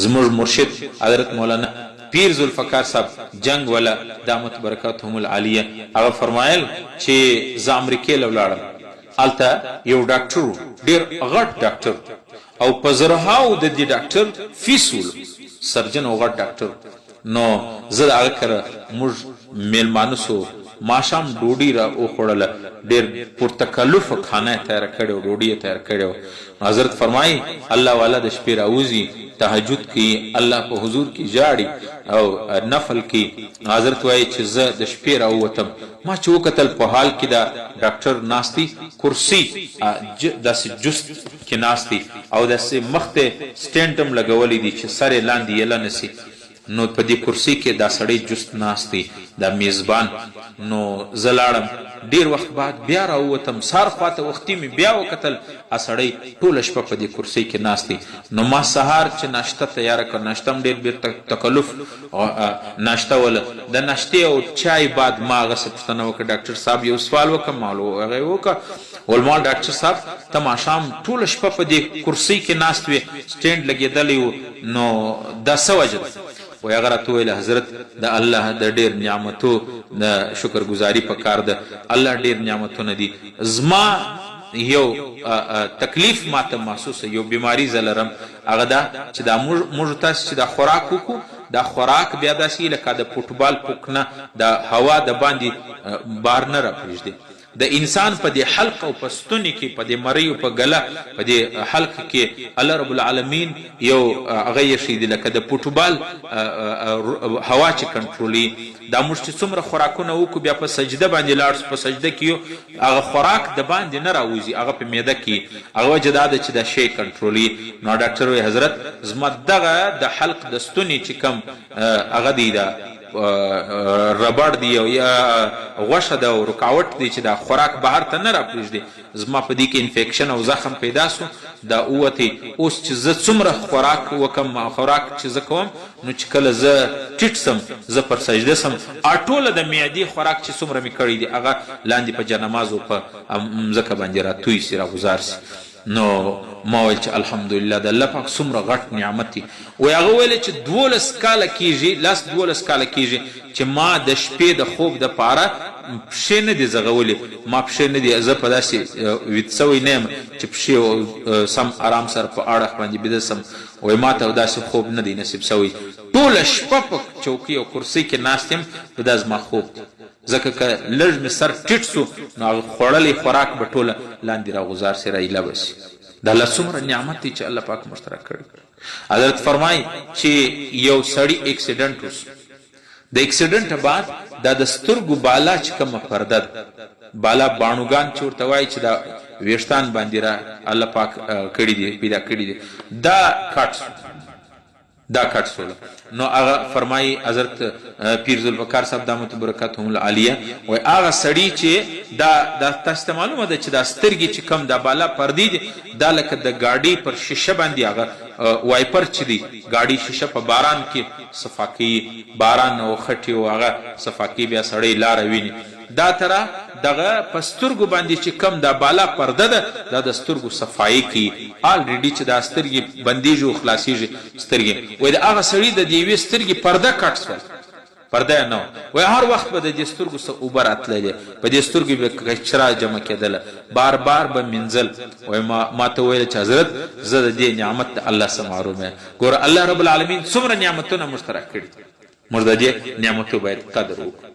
زموږ مرشد حضرت مولانا پیر ذوالفقار صاحب جنگ والا دامت برکاتهم العالیه هغه فرمایل چې زه امریکې له ولاړم، هلته یو ډاکټر ډېر غټ ډاکټر او په زرهاو د دې ډاکټر فیس ولو، سرجن او غټ ډاکټر. نو زه د هغه کره موږ میلمانه سو، ماښام ډوډۍ را وخوړله، ډېر پرتکلفه خانه یې تیاره کړې وه، ډوډۍ یې تیاره کړې وه. حضرت فرمایي الله والا د شپې راوځي، تهجد کوي، الله په حضور کې ژاړي او نفل کوي. حضرت وایي چې زه د شپې راووتم، ما چې وکتل په حال کې دا ډاکټر ناستی، کرسي داسې جست کې ناستی او داسې مخ ته سټینټ هم لګولی دی چې سر یې لاندې یله نسي. نو په دې کرسي کې دا سړی جست ناست دی، دا میزبان. نو زه لاړم، ډېر وخت بعد بیا راووتم، سهار خواته وختي مې بیا وکتل ا سړی ټوله شپه په دې کرسۍ کې ناست دی. نو ما سهار چې ناشته تیاره کړه، ناشته هم ډېر تکلف ناشته وله، د ناشتې او چای بعد ما هغسې پوښتنه وکړه ډاکټر صاحب یو سوال وکړم، هغه یې وکړه ولمال ډاکټر صاحب ته ماښام ټوله شپه په دې کرسۍ کې ناست وې، سټینډ لګېدلی و، نو دا څه وجه ده؟ وی هغه راته وویل حضرت د الله د ډېر نعمتو د شکرګزاري پکار ده، الله ډېر نعمتونه دي. زما یو تکلیف ماته محسوسه، یو بیماری زه لرم، هغه دا چې دا موږ تاسې چې دا خوراک وکړو، دا خوراک بیا داسې لکه د فوټبال پوک نه د هوا د باندې بار نه راپرېږدي. د انسان په دې حلق او په ستوني کې، په دې مرۍ او په ګله، په دې حلق کې الله رب العالمین یو هغه ایښی دی لکه د فوټبال هوا چې کنټرولي. دا موږ چې څومره خوراکونه وکړو بیا په سجده باندې لاړ په سجده کې یو هغه خوراک د باندې نه راوځي، هغه په معده کې، هغه وجه دا ده چې دا شی کنټرولي. نو ډاکټر وایي حضرت زما دغه د حلق د ستوني چې کوم هغه دی دا ربړ دی یا غوښه ده او رکاوټ دی چې دا خوراک بهر ته نه راپرېږدي، زما په دې کې انفیکشن او زخم پیدا سو، دا اوتې. اوس چې زه څومره خوراک وکم، خوراک چې زه کوم، نو چې کله زه ټیټ سم، زه پر سجده سم، ټوله د معدې خوراک چې څومره مې کړی دی هغه لاندې په جنمازو په مځکه باندې راتوی سي، راغوزار سي. نو ما ویل چې الحمدلله د الله پاک څومره غټ نعمت دی. وی هغه ویل چې 12 کاله کېږي، 12 کاله کېږي چې ما د شپې د خوب دپاره پښې نه دي زغولې، ما پښې نه دي، زه په داسې ویده سوی نه یم چې پښې سم آرام سره په اړخ باندې بیده سم. وی ما ته داسې خوب نه دی نصیب سوی، ټوله شپه په چوکۍ او کرسۍ کې ناست یم، په دا زما خوب دی. ځکه که لږ مې سر ټیټ سو نو هغه خوړلی خوراک به ټوله لاندې راغوزار سي، رایله به سي. د الله څومره نعمت دی چې الله پاک مشترک کړی. حضرت فرمایي چې یو سړي اکسیډنټ وسو، د اکسیډنټ بعد دا د سترګو بالا چې کومه پرده ده، بالا باڼوګان چې ورته وایي چې دا ویښتان باندې را الله پاک کړي دي، پیدا کړي دي، دا کټ سو، دا کټ سوله. نو هغه فرمایي حضرت پیر ذوالفقار صاحب دامت برکاتهم العالیه، وایي هغه سړي چې دا تاسو ته معلومه ده چې دا سترګې چې کم دا بالا پردې دي، دا لکه د ګاډۍ پر شیشه باندې هغه وایپر چې دی، ګاډۍ شیشه په باران کې صفا کوي، باران او خټې او هغه صفا کوي، بیا سړی لاره ویني. دا تره دغه په سترګو باندې چې کم دا بالا پرده ده، دا د سترګو صفایي کوي. آلریډي چې دا سترګې بندېږي او خلاصېږي سترګې، وایي د هغه سړي د دې یوې سترګې پرده کټ سول، پرده نه وه. وایي هر وخت به د دې سترګو څه اوبه راتللې، په دې سترګو به کچرا جمع کېدله، بار بار به مینځل. وایي ما ته ویل چې حضرت زه د دې نعمت د الله څخه محروم یم. ګوره الله رب العالمین څومره نعمتونه مشترک کړي، موږ د دې نعمتو باید قدر وکړو.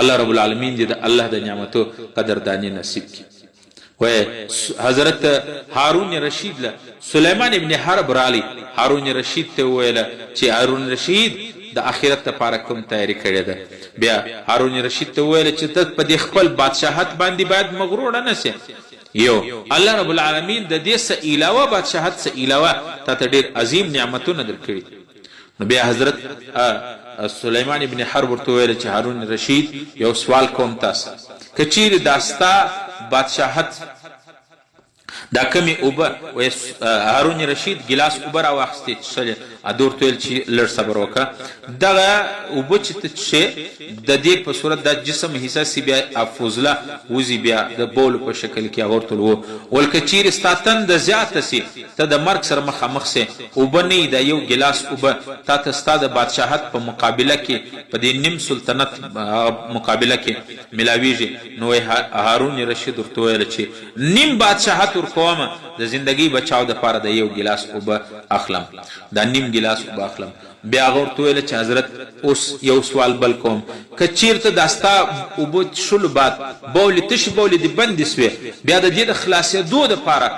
الله رب العالمین دې د الله د نعمتو قدردانی نصیب کړي. وایي حضرت هارون رشید له سلیمان ابن حرب رالی، هارون رشید ته وویله چې هارون رشید د آخرت لپاره کوم تیاری کړې ده. بیا هارون رشید ته وویله چې ته په دې خپل بادشاهت باندې باید مغروره نه سې، یو الله رب العالمین د دې څه علاوه بادشاهت څه علاوه تا ته ډېر عظیم نعمتونه درکړي. نو بیا حضرت سلیمان ابن حرب ورته وویل چې هارون رشید یو سوال کوم تاسو، که چیرې دا ستا بادشاهت دا کمی اوبه هارون رشید ګلاس اوبه راواخیستې څښلې ده ورته ویل چې لږ صبر وکړه دغه اوبه چې ته څښې د دې په صورت دا جسم حصه سي بیا فضله وځي بیا د بولو په شکل کې هغه ورته ول که چیرې ستا تنده زیاته سي ته د مرګ سره مخامخ سې اوبه نه وي دا یو ګلاس اوبه تا ته ستا د بادشاهت په مقابله کې په دې نیم سلطنت مقابله کې ملاویږي نو هارون رشید ورته ویل چې نیم بادشاهت ورکومه د زندګۍ بچاو دپاره د یو ګلاس اوبه اخلم دا نیم ګلاس اوبه اخلم بیا هغه ورته ویله چې حضرت اوس یو سوال بل کوم که چیرته دا ستا اوبه څښلو بعد بولې تشې بولې دې بندې سوې بیا د دې د خلاصېدو دپاره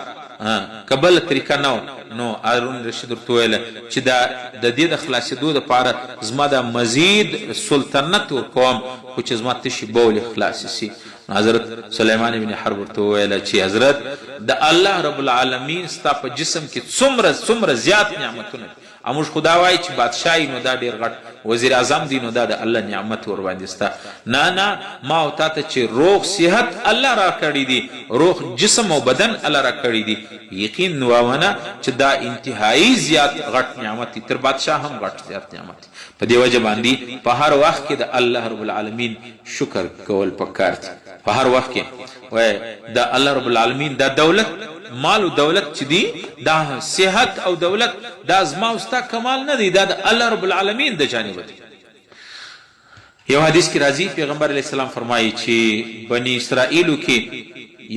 که بله طریقه نه نو هارون رشید ورته ویله چې د دې د خلاصېدو دپاره زما د مزید سلطنت ورکوم خو چې زما تشې بولې خلاصې سي حضرت سلیمان بن حرب ورته وویله چې حضرت د الله رب العالمین ستا په جسم کې څومره زیات نعمتونه او موږ خو دا وایي چې بادشاهي نو دا ډېر غټ وزیر اعظم دی نو دا د الله نعمت ورباندې ستا نه ما او تا ته چې روغ صحت الله را کړی دی روغ جسم او بدن الله را کړی دی یقین نوونه چې دا انتهایی زیات غټ نعمت دی تر بادشاه هم غټ زیات نعمت دی په دې وجه باندې په هر وخت کې د الله رب العالمین شکر کول پکار دی په هر وخت کې وای د الله رب العالمین دا دولت مال او دولت چې دی دا صحت او دولت دا زما او ستا کمال نه دی دا د الله رب العالمین د جانب دی یو حدیث کې راځي پیغمبر علیه السلام فرمایي چې بنی اسرائیلو کې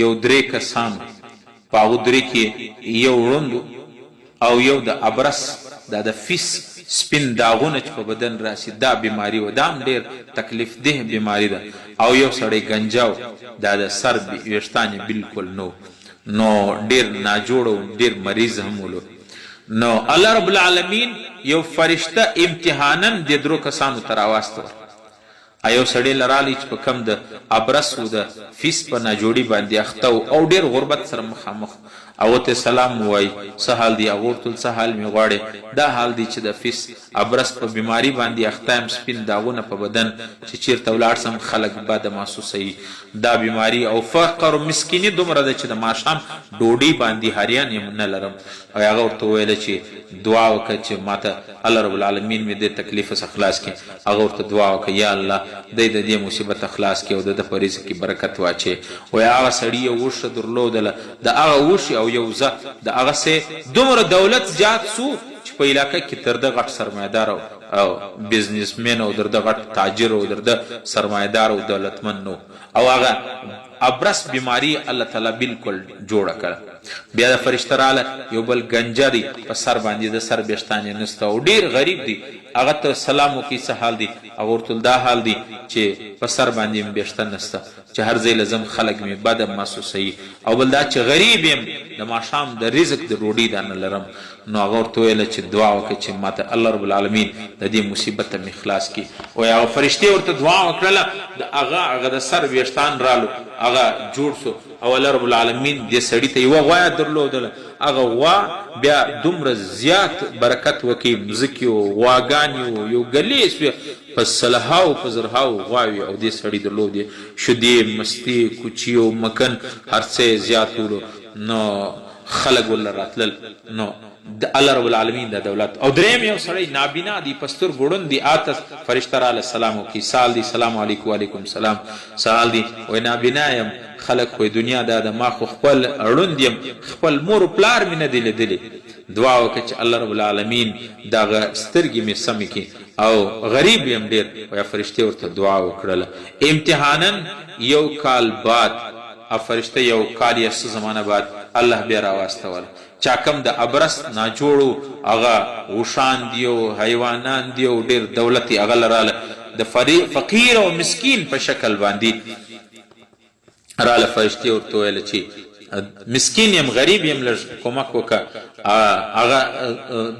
یو درې کسان په هغو درې کې یو ړوند او یو د ابرس دا د فیس سپین داغونه چې په بدن راسي دا بیماری و دا هم ډېر تکلیف ده بیماری ده او یو سړی گنجاو دا د سر ویښتان بالکل نو ډېر ناجوړ او ډېر مریض هم ولو نو الله رب العالمین یو فرشته امتحانا د درو کسانو ته راواستو ایو سړی لرالی چې په کم د ابرس و د فیس په ناجوړي باندې اخته او ډېر غربت سره مخامخ او ته سلام وای څه حال دی هغه ورته څه حال مې غواړې دا حال دی چې د فیس ابرس په بیماری باندې اخته یم سپین داغونه په بدن چې چیرته ولاړ سم خلک بد محسوسوي دا بیماری او فقر او مسکیني دومره ده چې د ماښام ډوډۍ باندې حریان یم نه لرم او هغه ورته ویله چې دعا وکړه چې ماته الله رب العالمین مې دې تکلیف څخه خلاص کړي هغه ورته دعا وکړه یا الله د دې مصیبت خلاص کړي او د په رزق کې برکت واچي وای هغه سړی یو وښه درلودله د هغه وښې او یو زه د هغه سه دومره دولت زیات سو چې په علاقه کې تر د غټ سرمایدار او بزنسمن او در د غټ تاجر او در د سرمایدار او دولتمن نو او هغه ابرس بیماری الله تعالی بالکل جوړه کړه بیا د فرشته رااله یو بل گنجري په سر باندې د سر بیشتانې نسته او ډېر غریب دی هغه ته سلام وکړي څه حال دی او ورته دا حال دی چې په سر باندې مې بیشته نسته چې هر ځای لزم خلک مې بده محسوسوي او بل دا چې غریب یم د ماښام د رزق د ډوډۍ دا نه لرم نو هغه ورته ویله چې دعا وکړه چې ماته الله رب العالمین د دې مصیبت مې خلاص کړي وایي هغه فرشتې ورته دعا وکړله د هغه د سر ویښتان رالو هغه جوړ سو او الله رب العالمین دې سړي ته یوه غوا درلودله هغه غوا بیا دومره زیات برکت وکړي مځکې و غواګانې و یو ګلې سوې په سلهاو په زرهاو غواوې او دې سړي درلودې شیدې مستې کوچي او مکن هر څه زیات ولو نو خلک ورله راتلل نو د الله رب العالمین د دولت او دریم یو سړی نابینا دی پستر ګړون دی آتس فرشته راله سلام وکړي سال دی سلام علیکم وعلیکم سلام سال دی وای نابینا یم خلک خو دنیا دا د ما خو خپل اړوند یم خپل مور پلار مې نه دی لیدلی دعا وکړه چې الله رب العالمین دغه سترګې مې سمې کړي او غریب یم ډېر وایي فرشتې ورته دعا وکړله امتحانا یو کال بعد فرشته یو کال یا څه زمانه بعد الله بیا راواستوله چا کم د ابرس ناجوړو هغه اوښان دي او حیوانان دي او ډېر دولت یې هغه لراله د فقیر او مسکین په شکل باندې راله فرشتې ورته ویله چې مسکین یم غریب یم لږ کومک وکړه هغه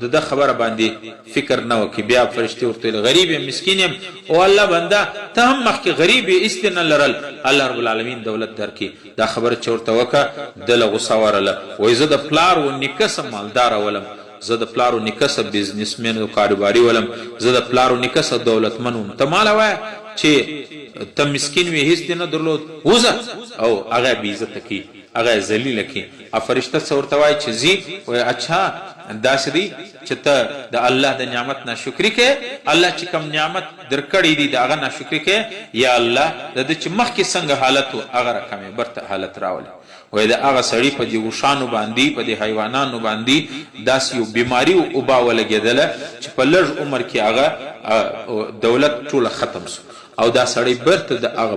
د ده خبره باندې فکر نه وکړي بیا فرشتې ورته ویل غریب یم مسکین یم او الله بنده ته هم مخکې غریب یې ایستې نه لرل الله رب العالمین دولت درکړي دا خبره چې ورته وکړه ده له غوسه ورله وایي زه د پلار و نیکه سم مالداره ولم زه د پلار و نیکه سم بزنسمن او کاروباري ولم زه د پلار و نیکه سم دولتمن وم ته ماله وایه چې ته مسکین وې هېڅ دې نه درلود وځه او هغه بې عزته کړي هغه یې ذلیله کړي. فرشته څه ورته وایي چې ځي وایي اچھا داسې دی چې ته د الله د نعمت ناشکري کوې، الله چې کوم نعمت درکړی دی د هغه ناشکري کوې، یا الله د ده چې مخکې څنګه حالت و هغه رقمې برته حالت راولي. وایي د هغه سړي په دې اوښانو باندې په دې حیوانانو باندې داسې یو بیماري وبا ولګېدله چې په لږ عمر کې هغه دولت ټوله ختم سو او دا سړی برته د هغه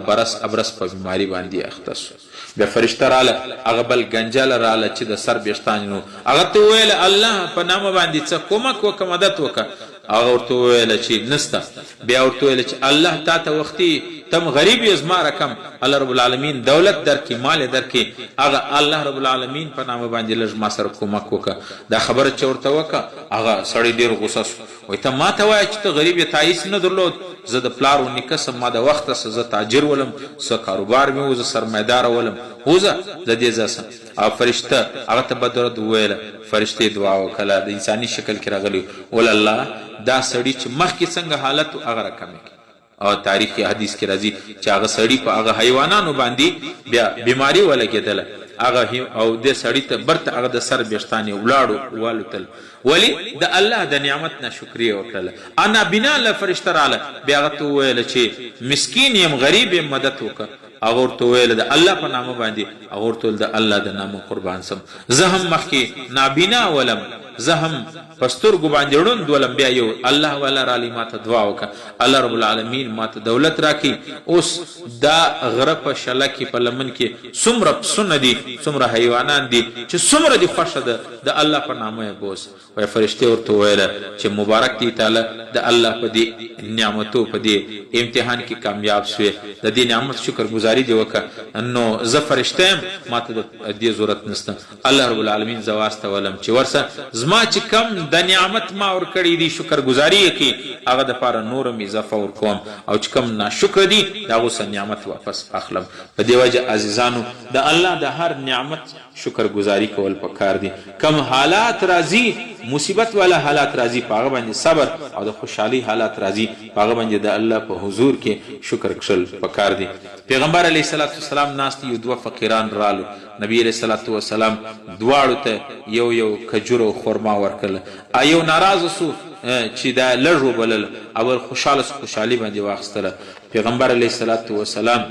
ابرس په بیماري باندې اخته سو. بیا فرشته راله هغه بل ګنجله راله چې د سر ویښتان نو هغه ته وویله الله په نامه باندې څه کومک وکړه مدد وکړه. هغه ورته وویله چې نسته. بیا ورته وویله چې الله تا ته وختي تم غریب یې زما رقم الله رب العالمین دولت درکړي مال یې درکړي، هغه الله رب العالمین په نامه باندې لږ ما سره کومک وکړه. دا خبره چې ورته وکړه هغه سړی ډېر غوسه سو. وایي ته ما ته وایه چې ته غریب یې تا هېڅ نه درلود، زه د پلار و نیکه سم، ما د وخته سه زه تاجر ولم، څه کاروبار مې و، زه سرمایداره ولم، وځه د دې ځه سه. او فرشته هغه ته بدرد وویله. فرشتې دعا وکړه د انساني شکل کې راغلی ول الله دا سړي چې مخکې څنګه حالت و هغه رقمې کړي. او تاریخي حدیث کې راځي چې هغه سړي په هغه حیوانانو باندې بیا بیماري ولګېدله هغه او دې سړي ته برته هغه د سر ویښتان یې ولاړو والوتل. ولې د الله د نعمت ناشکري یې وکړله. انا بنا له فرشته راله بیا هغه ته وویله چې مسکین یم غریب یم مدد وکړه. هغه ورته وویله د الله په نامه باندې، هغه ورته ویل د الله د نامه قربان سم، زه هم مخکې نابینا ولم، زه هم په سترګو باندې ړوند ولم، بیا یو الله والا رالی ما ته دعا وکړه الله رب العالمین ما ته دولت راکړي. اوس دا غره په شله کې په لمن کې څومره پسونه دي څومره حیوانان دي چې څومره دي خوښه ده د الله په نامه یې بوس. وایي فرشتې ورته وویله چې مبارک دی تعالی د الله په دې نعمتو په دې امتحان کې کامیاب شوې، د دې نعمت شکر گزاري دې وکړه. نو زه فرشته یم ما ته د دې ضرورت نشته. الله رب العالمین زه واستولم چې ورسه زما چې کم د نعمت ما ورکړی دي شکر گزاري یې کړي هغه دپاره نورم اضافه ورکوم، او چې کم ناشکره دي د هغو څه نعمت واپس اخلم. په دې وجه عزیزانو د الله د هر نعمت شکر گزاري کول پکار دي. کم حالات راځي مصیبت والا حالات راځي په هغه باندې صبر، او د خوشحالي حالات راځي په هغه باندې د الله په حضور کې شکر کښل پکار دي. پیغمبر علیه السلام ناست یو دوه فقیران رالو، نبی علیه السلام دواړو ته یو یو کجور او خرما ورکړله. یو ناراضه سو چې دا لږ وبلل، اول خوشحاله سو خوشحالي باندې واخیستله. پیغمبر علیه السلام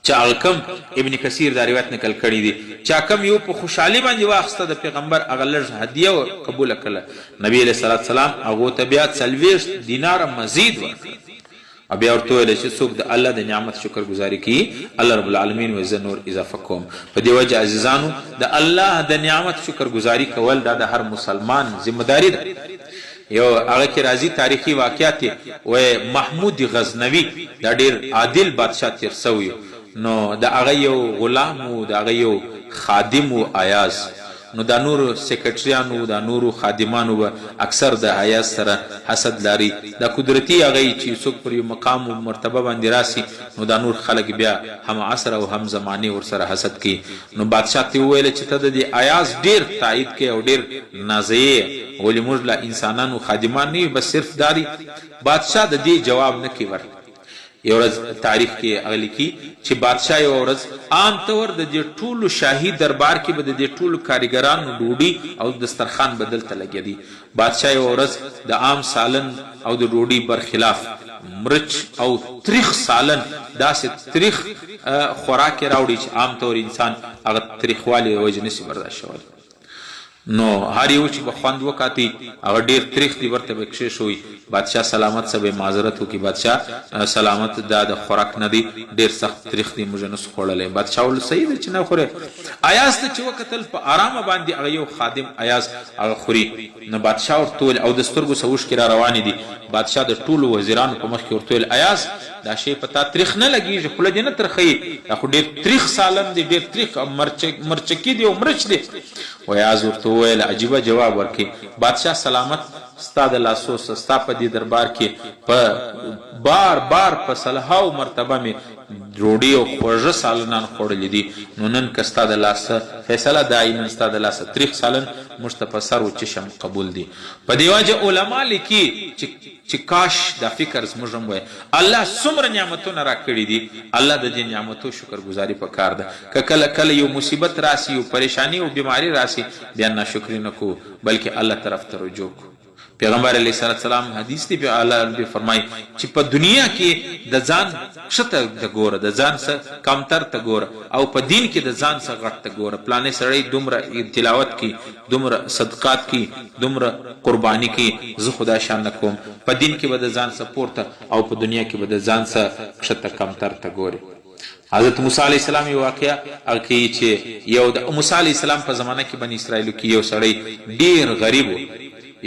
چا کم ابن کثیر دا روایت نقل کړی دی چا کم یو په خوشحالي باندې واخیسته د پیغمبر هغه لږ هدیه قبوله کړله. نبی علیه السلام هغو ته بیا 40 دیناره مزید ورکړه. بیا ورته ویل چې څوک د الله د نعمت شکر گزاري کوي الله رب العالمین وایي زه نور اضافه کوم. په دې وجه عزیزانو د الله د نعمت شکر گزاري کول دا د هر مسلمان ذمه داري ده. یو هغه کې راځي تاریخي واقعات وایي محمود غزنوي دا ډېر عادل بادشاه تیر سوی، نو د هغه یو غلام و د هغه یو خادم و ایاز. نو دا نور سیکرټریانو دا نورو خادمانو به اکثر د ایاز سره حسد لري. دا قدرتي هغه چې څوک پر یو مقام او مرتبه باندې راسي نو دا نور خلک بیا هم عصر او هم زمانه ورسره حسد کوي. نو بادشاه ته وویل چې ته د ایاز ډیر تایید کوي او ډیر نازیې، ولې موږ له انسانانو خادمان نه بس صرف داري. بادشاه د دې جواب نه کوي. یو ورځ تاریخ کې هغه لیکي چې بادشاه یو ورځ عام طور د دې ټولو شاهي دربار کې به د دې ټولو کاریګرانو ډوډۍ او دسترخوان بدلته لګېدی. بادشاه یو ورځ د عام سالن او د ډوډۍ برخلاف مرچ او تریخ سالن داسې تریخ خوراک یې راوړي چې عام طور انسان هغه تریخوالي د وجې نشي برداشت کولی. نو هر یو چې به خوند وکاتی هغه ډېر تریخ دی ورته به کښې شوی. بادشاه سلامت څه به معذرت وکړي بادشاه سلامت دا د خوراک نه دی ډېر سخت تریخ دی موږ نسو خوړلی. بادشاه ویل صحیح دی چې نه خورې. ایاز ته چې وکتل په ارامه باندې هغه یو خادم ایاز هغه خوري. نو بادشاه ورته ویل او د سترګو څه اوښکې را روانې دي. بادشاه د ټولو وزیرانو په مخ کې ورته ویل ایاز دا شی په تا تریخ نه لګېږي، خوله دې نه ترخوي، دا خو ډېر تریخ سالن دی ډېر تریخ مرچکي دی او مرچ دی. ایاز ورته وویل عجیبه جواب ورکړي بادشاه سلامت ستا د لاسو ستا په دې دربار کې په بار بار په سلهاو مرتبه مې ډوډۍ او خوږه سالنان خوړلي دي نو نن که ستا د لاسه فیصله دا نن ستا د لاسه تریخ سالن موږ ته په سر وچشم قبول دي. په دې وجه علما لیکي چې کاش دا فکر زموږ هم وای الله څومره نعمتونه راکړي دي، الله د دې نعمتو شکر ګزاري پکار ده. که کله کله یو مصیبت راسي، یو پریشانی او بیماری راسي، بیا ناشکري نه کوو بلکې الله طرف ته رجوع کوو. پیغمبر علیه السلام حدیث دی الله فرمای چې په دنیا کې د ځان ښه ته ګوره، د ځان څه کمتر ته ګوره، او په دین کې د ځان څه غټ ته ګوره. پلانې سړی دومره تلاوت کی، دومره صدقات کی، دومره قربانی کی، زه خدا شان نه کوم. په دین کې به د ځان څه پورته او په دنیا کې به د ځان څه ښه ته کمتر ته ګوري. حضرت موسی علیه السلام یو واقعه هغه کوي چې یو د موسی علیه السلام په زمانه کې بني اسرائیلو کې یو سړی ډیر غریب و.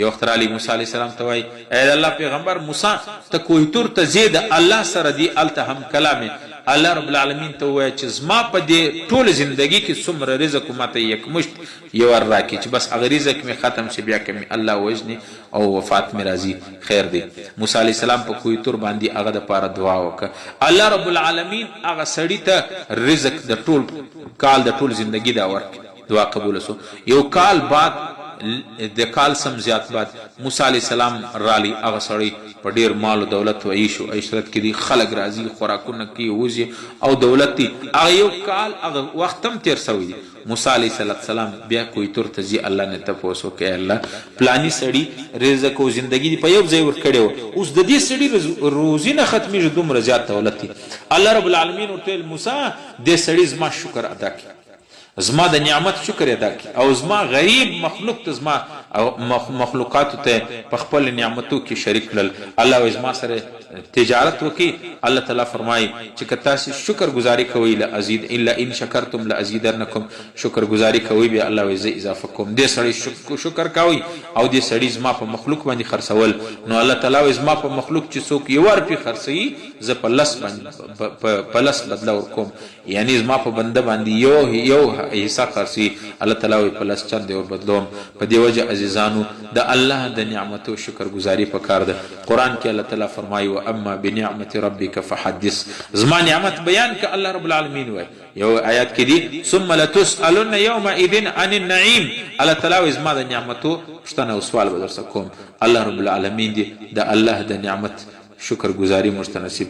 یو وخت رالی موسی علیه السلام ته وایي ای الله پیغمبر موسی ته کوی تور ته ځې د الله سره دی هلته هم کلامې. الله رب العالمین ته ووایه چې زما په دې ټول زندگی کې څومره رزق و ماته یک مشت یو ور راکړي چې بس هغه رزق مې ختم شي بیا که مې الله وژني او وفات مې راځي خیر دی. موسی علیه السلام په کوی تور باندې هغه دپاره دعا وکړه. الله رب العالمین هغه سړي ته رزق د ټول کال د ټول زندگی دا ورکړي. دعا قبوله سو. یو کال بعد د کال سم زیات بعد موسی علیه السلام رالی هغه سړی په ډیر مال او دولت و عیش او عشرت کې دي، خلک راځي خوراکونه کوي وځي او دولت دي. هغه یو کال هغه وخت هم تیر سوی دی. موسی علیه السلام بیا کوی تور ته ځي، الله نه تپوس وکړي الله پلاني سړي رزق او زندگی دی په یو ځای ورکړی و، اوس د دې سړي روزي نه ختمېږي دومره زیات دولت دی. الله رب العالمین ورته ویل موسی دې سړي زما شکر ادا کړي، زما د نعمت شکر ادا کړي او زما غریب مخلوق ته زما مخلوقاتو ته په خپل نعمتو کې شریک کړل. الله زما سره تجارت وکړي. الله تعالی فرمایي چې که تاسو شکر گزاري کوئ لازید الا ان شکرتم لازیدنکم، شکر گزاري کوئ بیا الله زه اضافه کوم. دې سړی شکر کوي او دې سړی زما په مخلوق باندې خرڅول، نو الله تعالی زما په مخلوق چې څوک یو روپۍ خرڅوي زه په لس باندې په لس بدله ورکوم، یعنی زما په بنده باندې یو حصہ خرڅي الله تعالی په لس چند ور بدلوم. په دې وجه عزیزانو د الله د نعمتو شکر گزاري پکار ده. قرآن کې الله تعالی فرمایي واما بنعمت ربک فحدث، زما نعمت بیان ک الله رب العالمین وای. یو آیات کې دي ثم لتسالن یومئذ عن النعیم، الله تعالی زما د نعمتو پوښتنه او سوال به درڅ کوم. الله رب العالمین دې د الله د نعمت شکر گزاري موږ ته نصیب